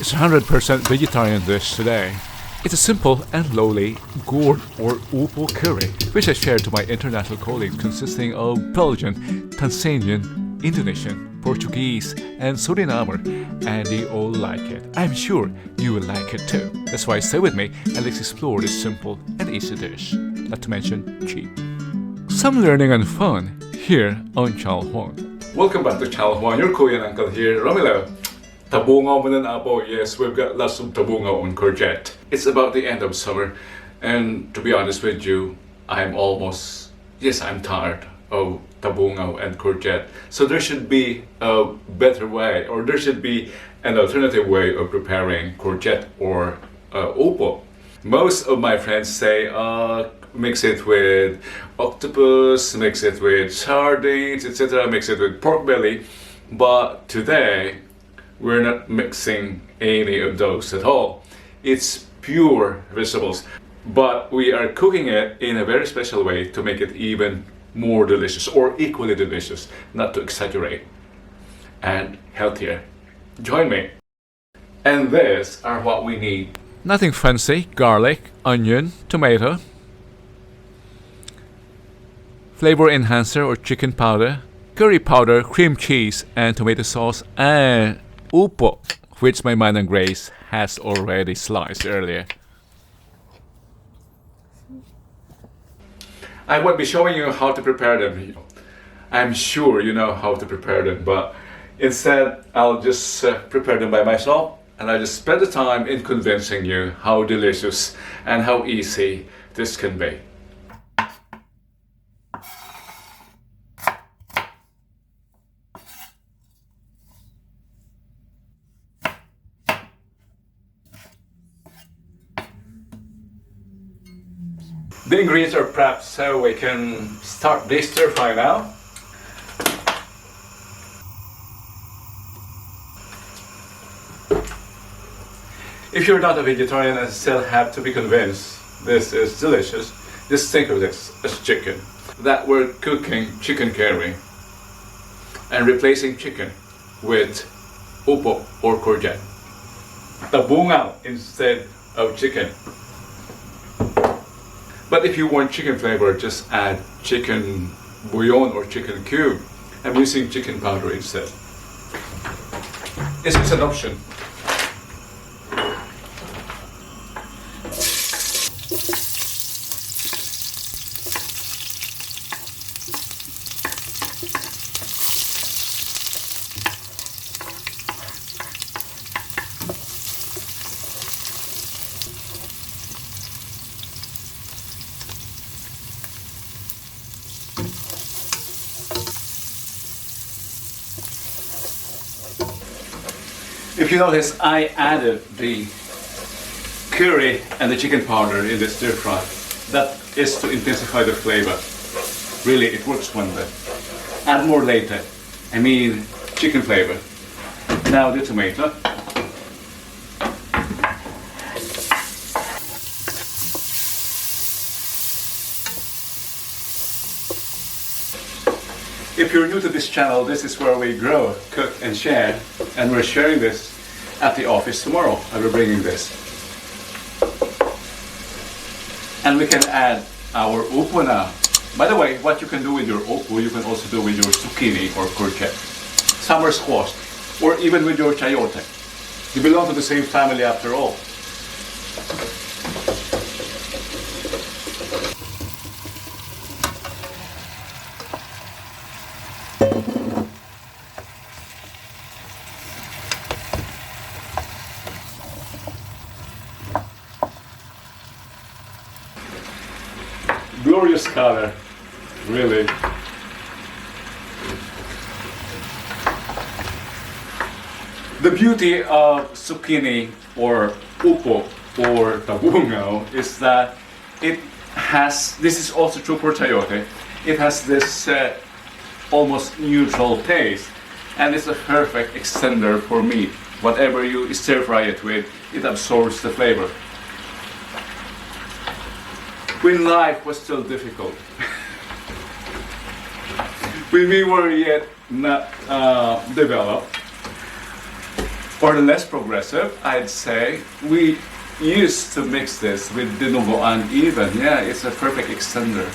It's a 100% vegetarian dish today. It's a simple and lowly gourd or Upo curry, which I shared to my international colleagues consisting of Belgian, Tanzanian, Indonesian, Portuguese, and Surinamer, and they all like it. I'm sure you will like it too. That's why stay with me and let's explore this simple and easy dish, not to mention cheap. Some learning and fun here on Channel Juan. Welcome back to Channel Juan, your Korean uncle here, Romilo. Tabungaw mo ng apo. Yes, we've got lots of tabungaw on courgette. It's about the end of summer, and to be honest with you, I'm tired of tabungaw and courgette. So there should be a better way, or there should be an alternative way of preparing courgette or upo. Most of my friends say, mix it with octopus, mix it with sardines, etc., mix it with pork belly. But today, we're not mixing any of those at all. It's pure vegetables, but we are cooking it in a very special way to make it even more delicious, or equally delicious, not to exaggerate, and healthier. Join me. And these are what we need. Nothing fancy: garlic, onion, tomato, flavor enhancer or chicken powder, curry powder, cream cheese, and tomato sauce, and upo, which my man and Grace has already sliced earlier. I won't be showing you how to prepare them. I'm sure you know how to prepare them, but instead I'll just prepare them by myself, and I just spend the time in convincing you how delicious and how easy this can be. The ingredients are prepped, so we can start this stir fry now. If you're not a vegetarian and still have to be convinced this is delicious, just think of this as chicken. That we're cooking chicken curry and replacing chicken with upo or courgette. Tabungaw instead of chicken. But if you want chicken flavor, just add chicken bouillon or chicken cube. I'm using chicken powder instead. This is an option. If you notice, I added the curry and the chicken powder in the stir fry. That is to intensify the flavor. Really, it works wonders. Add more later. I mean, chicken flavor. Now the tomato. If you're new to this channel, this is where we grow, cook, and share, and we're sharing this at the office tomorrow. I'll be bringing this. And we can add our upo now. By the way, what you can do with your upo, you can also do with your zucchini or courgette, summer squash, or even with your chayote. You belong to the same family after all. Glorious color, really. The beauty of zucchini or upo or tabungaw is that it has, this is also true for chayote, it has this almost neutral taste, and it's a perfect extender for meat. Whatever you stir fry it with, it absorbs the flavor. When life was still difficult, when we were yet not developed, For the less progressive, I'd say we used to mix this with de novo uneven. Yeah, it's a perfect extender.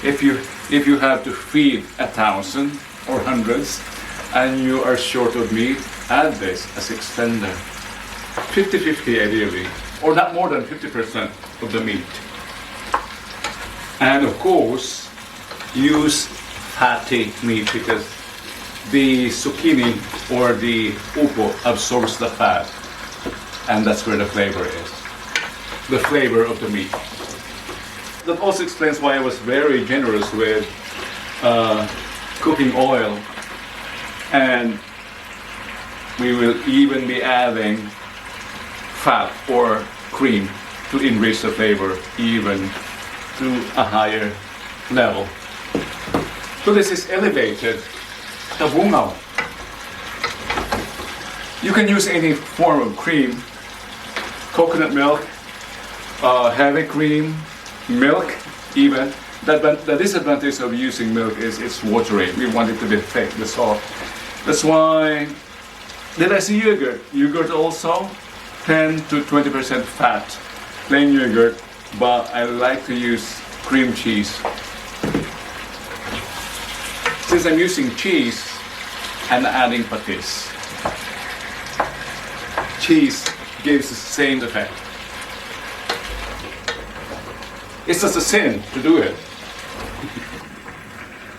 If you have to feed 1,000 or hundreds and you are short of meat, add this as extender. 50-50 ideally, or not more than 50% of the meat. And of course, use fatty meat because the zucchini or the upo absorbs the fat, and that's where the flavor is. The flavor of the meat. That also explains why I was very generous with cooking oil, and we will even be adding fat or cream to enrich the flavor even to a higher level. So this is elevated tabungaw. You can use any form of cream, coconut milk, heavy cream, milk even. The disadvantage of using milk is it's watery. We want it to be thick, the soft. That's why, did I see yogurt? Yogurt also 10 to 20% fat, plain yogurt, but I like to use cream cheese. Since I'm using cheese, I'm adding patis. Cheese gives the same effect. It's just a sin to do it.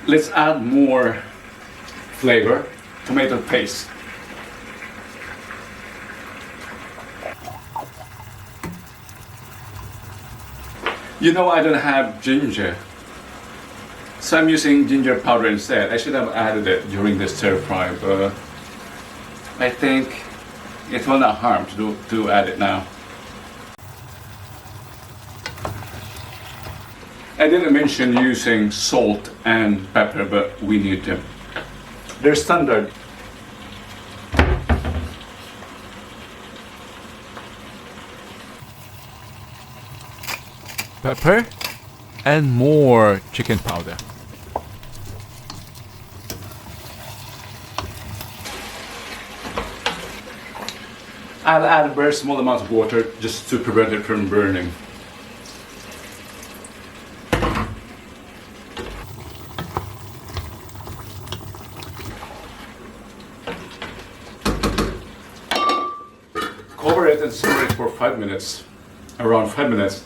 Let's add more flavor, tomato paste. You know I don't have ginger, so I'm using ginger powder instead. I should have added it during this stir fry, but I think it will not harm to add it now. I didn't mention using salt and pepper, but we need them. They're standard. Pepper and more chicken powder. I'll add a very small amount of water just to prevent it from burning. Cover it and simmer it for 5 minutes, around 5 minutes,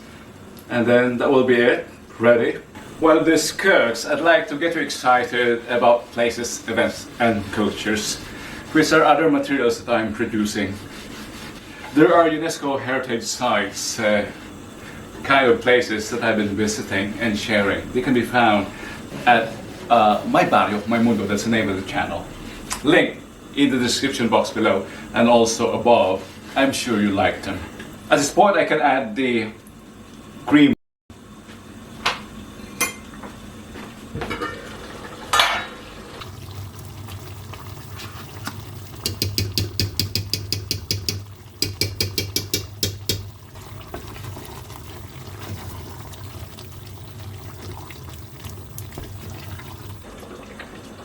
and then that will be it, ready. While this cooks, I'd like to get you excited about places, events, and cultures, which are other materials that I'm producing. There are UNESCO heritage sites, kind of places that I've been visiting and sharing. They can be found at my barrio, my mundo, that's the name of the channel. Link in the description box below and also above. I'm sure you like them. At this point I can add the cream.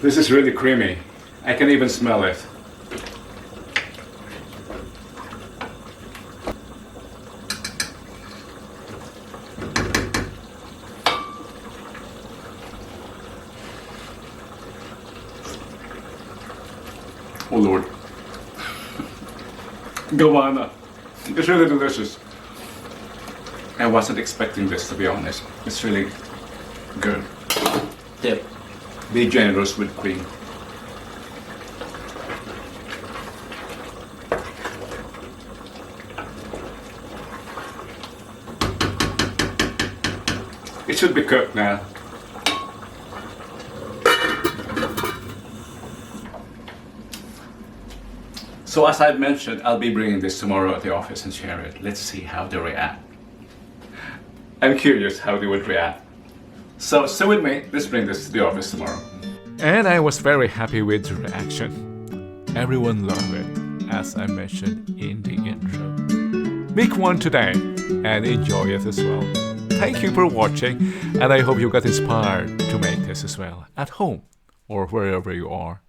This is really creamy. I can even smell it. Oh Lord. Gawana. It's really delicious. I wasn't expecting this, to be honest. It's really good. Tip. Be generous with cream. It should be cooked now. So as I've mentioned, I'll be bringing this tomorrow at the office and share it. Let's see how they react. I'm curious how they would react. So stay with me, let's bring this to the office tomorrow. And I was very happy with the reaction. Everyone loved it, as I mentioned in the intro. Make one today and enjoy it as well. Thank you for watching, and I hope you got inspired to make this as well at home or wherever you are.